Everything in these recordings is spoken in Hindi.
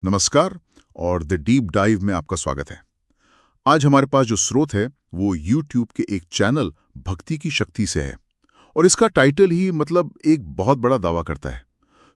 नमस्कार और द डीप डाइव में आपका स्वागत है। आज हमारे पास जो स्रोत है वो YouTube के एक चैनल भक्ति की शक्ति से है और इसका टाइटल ही एक बहुत बड़ा दावा करता है,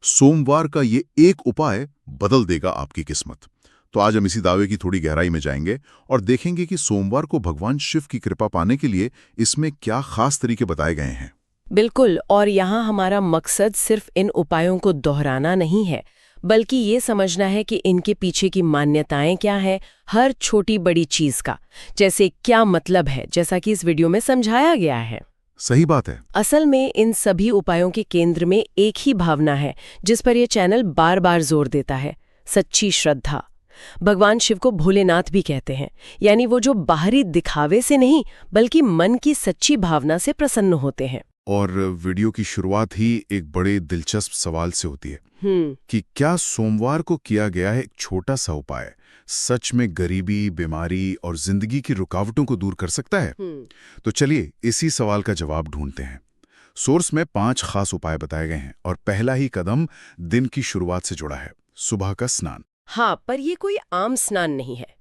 सोमवार का ये एक उपाय बदल देगा आपकी किस्मत। तो आज हम इसी दावे की थोड़ी गहराई में जाएंगे और देखेंगे कि सोमवार को भगवान शिव की कृपा पाने के लिए इसमें क्या खास तरीके बताए गए हैं। बिल्कुल। और यहाँ हमारा मकसद सिर्फ इन उपायों को दोहराना नहीं है, बल्कि ये समझना है कि इनके पीछे की मान्यताएं क्या है, हर छोटी बड़ी चीज का जैसे क्या मतलब है, जैसा कि इस वीडियो में समझाया गया है। सही बात है। असल में इन सभी उपायों के केंद्र में एक ही भावना है जिस पर यह चैनल बार बार जोर देता है, सच्ची श्रद्धा। भगवान शिव को भोलेनाथ भी कहते हैं, यानी वो जो बाहरी दिखावे से नहीं बल्कि मन की सच्ची भावना से प्रसन्न होते हैं। और वीडियो की शुरुआत ही एक बड़े दिलचस्प सवाल से होती है कि क्या सोमवार को किया गया है एक छोटा सा उपाय सच में गरीबी, बीमारी और जिंदगी की रुकावटों को दूर कर सकता है? तो चलिए इसी सवाल का जवाब ढूंढते हैं। सोर्स में 5 खास उपाय बताए गए हैं और पहला ही कदम दिन की शुरुआत से जुड़ा है, सुबह का स्नान। हाँ, पर ये कोई आम स्नान नहीं है।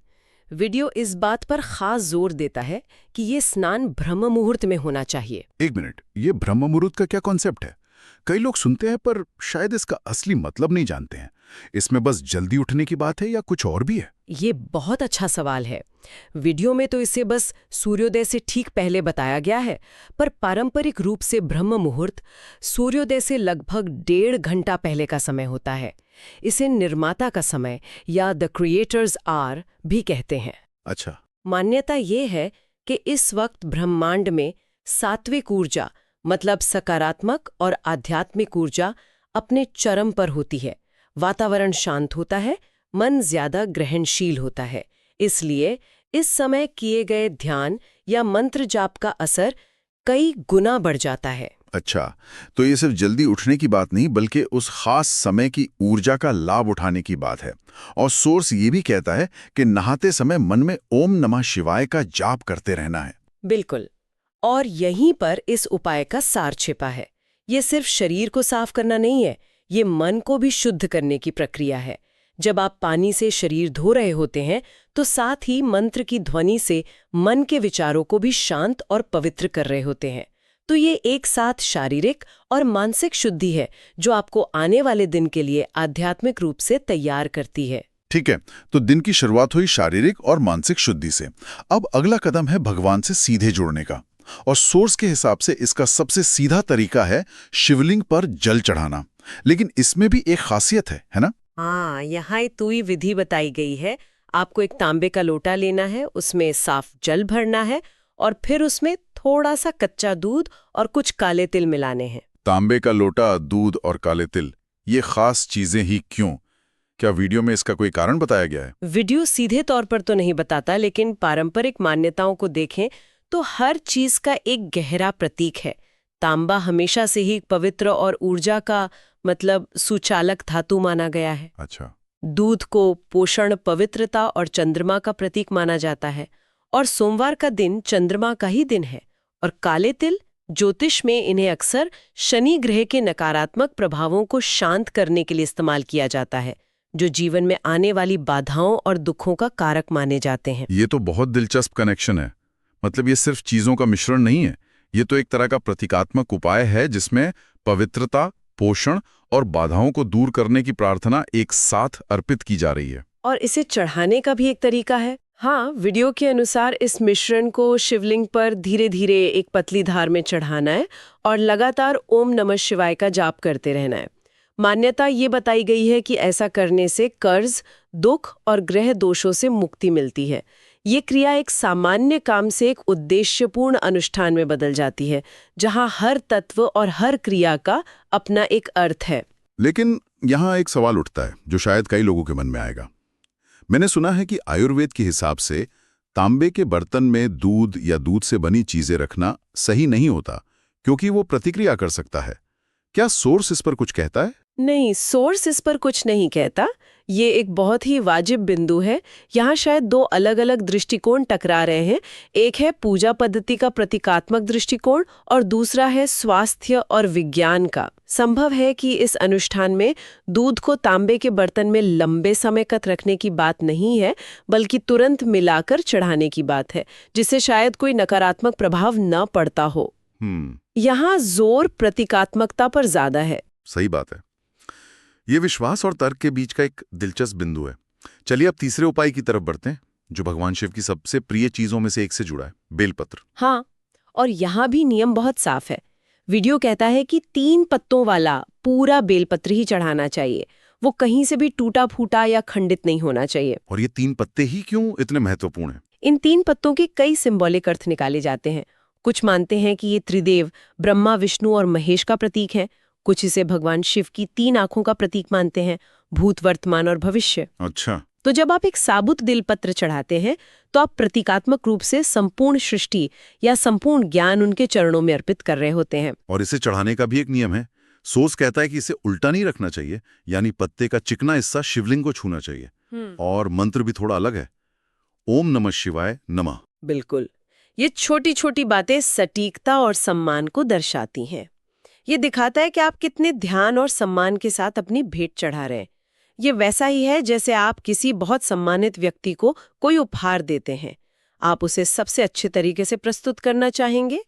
वीडियो इस बात पर खास जोर देता है कि ये स्नान ब्रह्म मुहूर्त में होना चाहिए। एक मिनट, ये ब्रह्म मुहूर्त का क्या कॉन्सेप्ट है? कई लोग सुनते हैं पर शायद इसका असली मतलब नहीं जानते हैं। इसमें बस जल्दी उठने की बात है या कुछ और भी है? ये बहुत अच्छा सवाल है। वीडियो में तो इसे बस सूर्योदय से ठीक पहले बताया गया है, पर पारंपरिक रूप से ब्रह्म मुहूर्त सूर्योदय से लगभग 1.5 घंटा पहले का समय होता है। इसे निर्माता का समय या द क्रिएटर्स आवर भी कहते हैं। अच्छा। मान्यता ये है कि इस वक्त ब्रह्मांड में सात्विक ऊर्जा मतलब सकारात्मक और आध्यात्मिक ऊर्जा अपने चरम पर होती है। वातावरण शांत होता है, मन ज्यादा ग्रहणशील होता है। इसलिए इस समय किए गए ध्यान या मंत्र जाप का असर कई गुना बढ़ जाता है। अच्छा, तो ये सिर्फ जल्दी उठने की बात नहीं बल्कि उस खास समय की ऊर्जा का लाभ उठाने की बात है। और सोर्स ये भी कहता है कि नहाते समय मन में ओम नमः शिवाय का जाप करते रहना है। बिल्कुल। और यहीं पर इस उपाय का सार छिपा है। ये सिर्फ शरीर को साफ करना नहीं है, ये मन को भी शुद्ध करने की प्रक्रिया है। जब आप पानी से शरीर धो रहे होते हैं तो साथ ही मंत्र की ध्वनि से मन के विचारों को भी शांत और पवित्र कर रहे होते हैं। तो ये एक साथ शारीरिक और मानसिक शुद्धि है जो आपको आने वाले दिन के लिए आध्यात्मिक रूप से तैयार करती है। ठीक है, तो दिन की शुरुआत हुई शारीरिक और मानसिक शुद्धि से। अब अगला कदम है भगवान से सीधे जुड़ने का। और सोर्स के हिसाब से इसका सबसे सीधा तरीका है शिवलिंग पर जल चढ़ाना। लेकिन इसमें भी एक खासियत है ना? हाँ, यहाँ एक तुई विधि बताई गई है। आपको एक तांबे का लोटा लेना है, उसमें साफ जल भरना है और फिर उसमें थोड़ा सा कच्चा दूध और कुछ काले तिल मिलाने हैं। तांबे का लोटा, दूध और काले तिल, ये खास चीजें ही क्यों? क्या वीडियो में इसका कोई कारण बताया गया है? वीडियो सीधे तौर पर तो नहीं बताता, लेकिन पारंपरिक मान्यताओं को देखें तो हर चीज का एक गहरा प्रतीक है। तांबा हमेशा से ही पवित्र और ऊर्जा का सुचालक धातु माना गया है। अच्छा। दूध को पोषण, पवित्रता और चंद्रमा का प्रतीक माना जाता है और सोमवार का दिन चंद्रमा का ही दिन है। और काले तिल, ज्योतिष में इन्हें अक्सर शनि ग्रह के नकारात्मक प्रभावों को शांत करने के लिए इस्तेमाल किया जाता है, जो जीवन में आने वाली बाधाओं और दुखों का कारक माने जाते हैं। ये तो बहुत दिलचस्प कनेक्शन है। ये सिर्फ चीजों का मिश्रण नहीं है, ये तो एक तरह का प्रतीकात्मक उपाय है जिसमें पवित्रता, पोषण और बाधाओं को दूर करने की प्रार्थना एक साथ अर्पित की जा रही है। और इसे चढ़ाने का भी एक तरीका है। हाँ, वीडियो के अनुसार इस मिश्रण को शिवलिंग पर धीरे धीरे एक पतली धार में चढ़ाना है और लगातार ओम नमः शिवाय का जाप करते रहना है। मान्यता ये बताई गई है कि ऐसा करने से कर्ज, दुख और ग्रह दोषों से मुक्ति मिलती है। ये क्रिया एक सामान्य काम से एक उद्देश्यपूर्ण अनुष्ठान में बदल जाती है, जहां हर तत्व और हर क्रिया का अपना एक अर्थ है। लेकिन यहाँ एक सवाल उठता है जो शायद कई लोगों के मन में आएगा। मैंने सुना है कि आयुर्वेद के हिसाब से तांबे के बर्तन में दूध या दूध से बनी चीजें रखना सही नहीं होता क्योंकि वो प्रतिक्रिया कर सकता है। क्या सोर्स इस पर कुछ कहता है? नहीं, सोर्स इस पर कुछ नहीं कहता। ये एक बहुत ही वाजिब बिंदु है। यहाँ शायद 2 अलग अलग दृष्टिकोण टकरा रहे हैं। एक है पूजा पद्धति का प्रतीकात्मक दृष्टिकोण और दूसरा है स्वास्थ्य और विज्ञान का संभव है कि इस अनुष्ठान में दूध को तांबे के बर्तन में लंबे समय तक रखने की बात नहीं है, बल्कि तुरंत मिलाकर चढ़ाने की बात है, जिससे शायद कोई नकारात्मक प्रभाव न पड़ता हो। यहाँ जोर प्रतीकात्मकता पर ज्यादा है। सही बात है। ये विश्वास और तर्क के बीच का एक दिलचस्प बिंदु है। चलिए अब तीसरे उपाय की तरफ बढ़ते हैं, जो भगवान शिव की सबसे प्रिय चीजों में से एक से जुड़ा है, बेलपत्र। हाँ, और यहाँ भी नियम बहुत साफ है। वीडियो कहता है कि 3 पत्तों वाला पूरा बेलपत्र ही चढ़ाना चाहिए। वो कहीं से भी टूटा फूटा या खंडित नहीं होना चाहिए। और ये 3 पत्ते ही क्यों इतने महत्वपूर्ण हैं? इन 3 पत्तों के कई सिंबॉलिक अर्थ निकाले जाते हैं। कुछ मानते हैं कि ये त्रिदेव ब्रह्मा, विष्णु और महेश का प्रतीक है। कुछ इसे भगवान शिव की 3 आंखों का प्रतीक मानते हैं, भूत, वर्तमान और भविष्य। अच्छा। तो जब आप एक साबुत बेलपत्र चढ़ाते हैं तो आप प्रतीकात्मक रूप से संपूर्ण सृष्टि या संपूर्ण ज्ञान उनके चरणों में अर्पित कर रहे होते हैं। और इसे चढ़ाने का भी एक नियम है। सोर्स कहता है कि इसे उल्टा नहीं रखना चाहिए, यानी पत्ते का चिकना हिस्सा शिवलिंग को छूना चाहिए। और मंत्र भी थोड़ा अलग है, ओम नमः शिवाय नमः। बिल्कुल, ये छोटी छोटी बातें सटीकता और सम्मान को दर्शाती हैं। ये दिखाता है कि आप कितने ध्यान और सम्मान के साथ अपनी भेंट चढ़ा रहे हैं। ये वैसा ही है जैसे आप किसी बहुत सम्मानित व्यक्ति को कोई उपहार देते हैं। आप उसे सबसे अच्छे तरीके से प्रस्तुत करना चाहेंगे।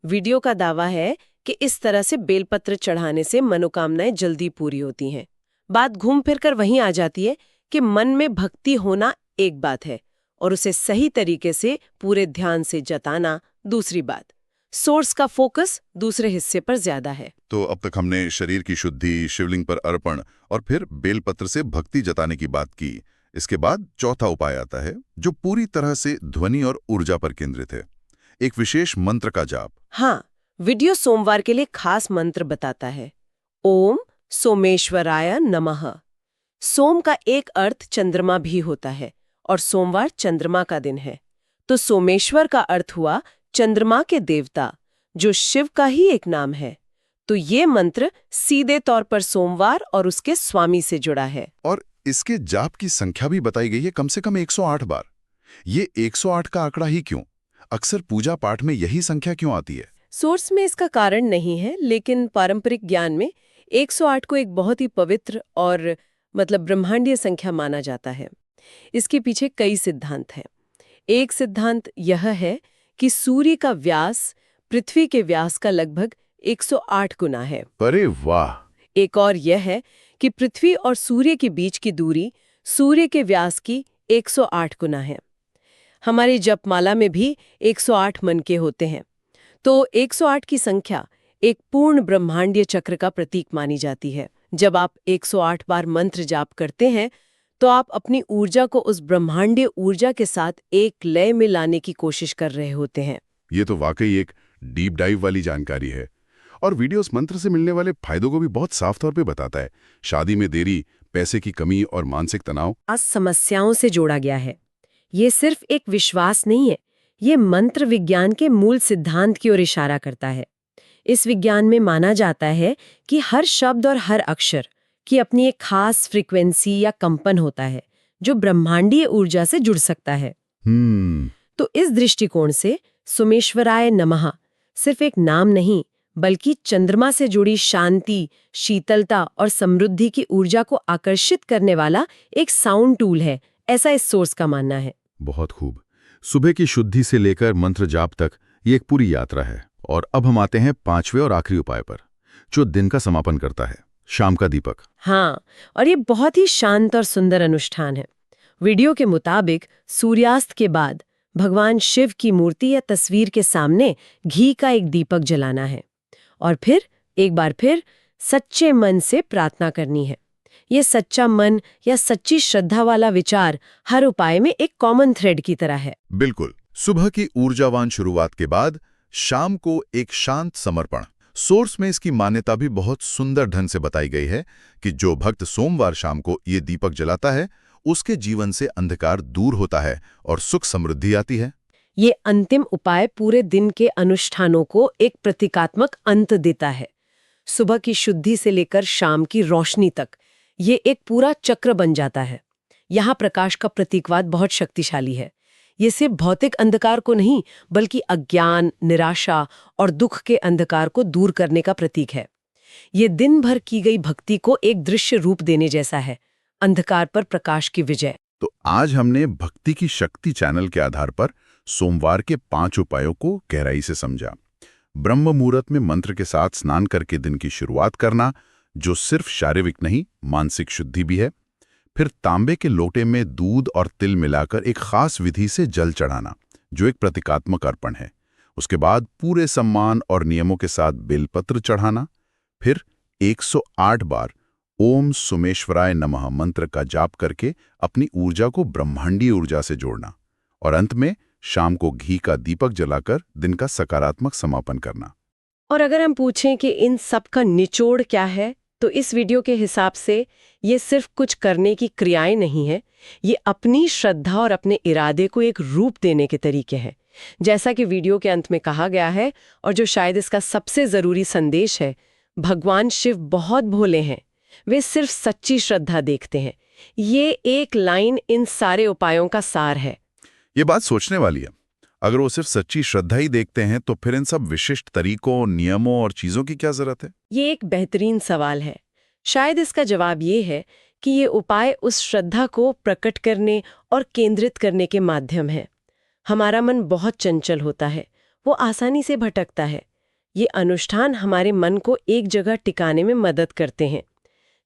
वीडियो का दावा है कि इस तरह से बेलपत्र चढ़ाने से मनोकामनाएं जल्दी पूरी होती हैं। बात घूम फिर कर वहीं आ जाती है कि मन में भक्ति होना एक बात है और उसे सही तरीके से पूरे ध्यान से जताना दूसरी बात। सोर्स का फोकस दूसरे हिस्से पर ज्यादा है। तो अब तक हमने शरीर की शुद्धि, शिवलिंग पर अर्पण और फिर बेलपत्र से भक्ति जताने की बात की। इसके बाद चौथा उपाय आता है, जो पूरी तरह से ध्वनि और ऊर्जा पर केंद्रित है, एक विशेष मंत्र का जाप। हाँ, वीडियो सोमवार के लिए खास मंत्र बताता है, ओम सोमेश्वराय नमः। सोम का एक अर्थ चंद्रमा भी होता है और सोमवार चंद्रमा का दिन है, तो सोमेश्वर का अर्थ हुआ चंद्रमा के देवता, जो शिव का ही एक नाम है। तो ये मंत्र सीधे तौर पर सोमवार और उसके स्वामी से जुड़ा है। और इसके जाप की संख्या भी बताई गई है, कम से कम 108 बार। ये 108 का आंकड़ा ही क्यों? अक्सर पूजा पाठ में यही संख्या क्यों आती है? सोर्स में इसका कारण नहीं है, लेकिन पारंपरिक ज्ञान में 108 को एक बहुत ही पवित्र और ब्रह्मांडीय संख्या माना जाता है। इसके पीछे कई सिद्धांत हैं। एक सिद्धांत यह है कि सूर्य का व्यास पृथ्वी के व्यास का लगभग 108 गुना है। अरे वाह! एक और यह है कि पृथ्वी और सूर्य के बीच की दूरी सूर्य के व्यास की 108 गुना है। हमारी जपमाला में भी 108 मन के होते हैं। तो 108 की संख्या एक पूर्ण ब्रह्मांडीय चक्र का प्रतीक मानी जाती है। जब आप 108 बार मंत्र जाप करते हैं तो आप अपनी ऊर्जा को उस ब्रह्मांडीय ऊर्जा के साथ एक लय में लाने की कोशिश कर रहे होते हैं। ये तो वाकई एक डीप डाइव वाली जानकारी है। और वीडियो उस मंत्र से मिलने वाले फायदों को भी बहुत साफ तौर पे बताता है। शादी में देरी, पैसे की कमी और मानसिक तनाव आज समस्याओं से जोड़ा गया है। ये सिर्फ एक विश्वास नहीं है, ये मंत्र विज्ञान के मूल सिद्धांत की ओर इशारा करता है। इस विज्ञान में माना जाता है कि हर शब्द और हर अक्षर की अपनी एक खास फ्रीक्वेंसी या कंपन होता है, जो ब्रह्मांडीय ऊर्जा से जुड़ सकता है। तो इस दृष्टिकोण से सोमेश्वराय नमः सिर्फ एक नाम नहीं, बल्कि चंद्रमा से जुड़ी शांति, शीतलता और समृद्धि की ऊर्जा को आकर्षित करने वाला एक साउंड टूल है, ऐसा इस सोर्स का मानना है। बहुत खूब। सुबह की शुद्धि से लेकर मंत्र जाप तक ये एक पूरी यात्रा है। और अब हम आते हैं 5वें और आखिरी उपाय पर, जो दिन का समापन करता है, शाम का दीपक। हाँ, और ये बहुत ही शांत और सुंदर अनुष्ठान है। वीडियो के मुताबिक सूर्यास्त के बाद भगवान शिव की मूर्ति या तस्वीर के सामने घी का एक दीपक जलाना है और फिर एक बार फिर सच्चे मन से प्रार्थना करनी है। ये सच्चा मन या सच्ची श्रद्धा वाला विचार हर उपाय में एक कॉमन थ्रेड की तरह है। बिल्कुल। सुबह की ऊर्जावान शुरुआत के बाद शाम को एक शांत समर्पण। सोर्स में इसकी मान्यता भी बहुत सुंदर ढंग से बताई गई है कि जो भक्त सोमवार शाम को ये दीपक जलाता है, उसके जीवन से अंधकार दूर होता है और सुख समृद्धि आती है। ये अंतिम उपाय पूरे दिन के अनुष्ठानों को एक प्रतीकात्मक अंत देता है। सुबह की शुद्धि से लेकर शाम की रोशनी तक ये एक पूरा चक्र बन जाता है। यहाँ प्रकाश का प्रतीकवाद बहुत शक्तिशाली है। ये सिर्फ भौतिक अंधकार को नहीं, बल्कि अज्ञान, निराशा और दुख के अंधकार को दूर करने का प्रतीक है। ये दिन भर की गई भक्ति को एक दृश्य रूप देने जैसा है, अंधकार पर प्रकाश की विजय। तो आज हमने भक्ति की शक्ति चैनल के आधार पर सोमवार के 5 उपायों को गहराई से समझा। ब्रह्म मुहूर्त में मंत्र के साथ स्नान करके दिन की शुरुआत करना, जो सिर्फ शारीरिक नहीं मानसिक शुद्धि भी है। फिर तांबे के लोटे में दूध और तिल मिलाकर एक खास विधि से जल चढ़ाना, जो एक प्रतीकात्मक अर्पण है। उसके बाद पूरे सम्मान और नियमों के साथ बेलपत्र चढ़ाना। फिर 108 बार ओम सोमेश्वराय नमः मंत्र का जाप करके अपनी ऊर्जा को ब्रह्मांडीय ऊर्जा से जोड़ना। और अंत में शाम को घी का दीपक जलाकर दिन का सकारात्मक समापन करना। और अगर हम पूछें कि इन सब का निचोड़ क्या है, तो इस वीडियो के हिसाब से ये सिर्फ कुछ करने की क्रियाएं नहीं है, ये अपनी श्रद्धा और अपने इरादे को एक रूप देने के तरीके हैं। जैसा कि वीडियो के अंत में कहा गया है, और जो शायद इसका सबसे जरूरी संदेश है, भगवान शिव बहुत भोले हैं, वे सिर्फ सच्ची श्रद्धा देखते हैं। ये एक लाइन इन सारे उपायों का सार है। ये बात सोचने वाली है। अगर वो सिर्फ सच्ची श्रद्धा ही देखते हैं तो फिर इन सब विशिष्ट तरीकों, नियमों और चीजों की क्या जरूरत है? ये एक बेहतरीन सवाल है। शायद इसका जवाब ये है कि ये उपाय उस श्रद्धा को प्रकट करने और केंद्रित करने के माध्यम है। हमारा मन बहुत चंचल होता है, वो आसानी से भटकता है। ये अनुष्ठान हमारे मन को एक जगह टिकाने में मदद करते हैं।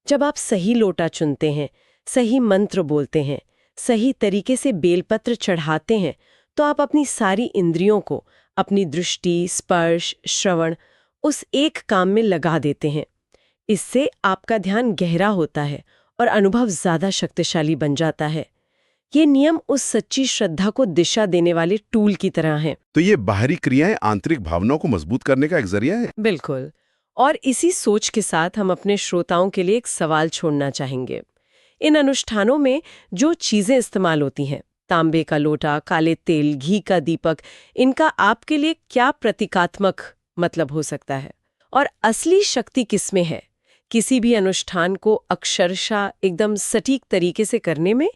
जब आप सही लोटा चुनते हैं, सही मंत्र बोलते हैं, सही तरीके से बेलपत्र चढ़ाते हैं, तो आप अपनी सारी इंद्रियों को, अपनी दृष्टि, स्पर्श, श्रवण, उस एक काम में लगा देते हैं। इससे आपका ध्यान गहरा होता है और अनुभव ज्यादा शक्तिशाली बन जाता है। ये नियम उस सच्ची श्रद्धा को दिशा देने वाले टूल की तरह हैं। तो ये बाहरी क्रियाएं आंतरिक भावनाओं को मजबूत करने का एक जरिया है। बिल्कुल। और इसी सोच के साथ हम अपने श्रोताओं के लिए एक सवाल छोड़ना चाहेंगे। इन अनुष्ठानों में जो चीजें इस्तेमाल होती हैं, तांबे का लोटा, काले तेल, घी का दीपक, इनका आपके लिए क्या प्रतीकात्मक मतलब हो सकता है? और असली शक्ति किसमें है? किसी भी अनुष्ठान को अक्षरशः एकदम सटीक तरीके से करने में,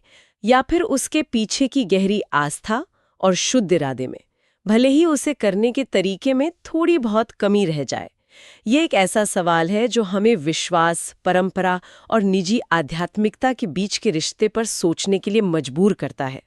या फिर उसके पीछे की गहरी आस्था और शुद्ध इरादे में, भले ही उसे करने के तरीके में थोड़ी बहुत कमी रह जाए? ये एक ऐसा सवाल है जो हमें विश्वास, परंपरा और निजी आध्यात्मिकता के बीच के रिश्ते पर सोचने के लिए मजबूर करता है।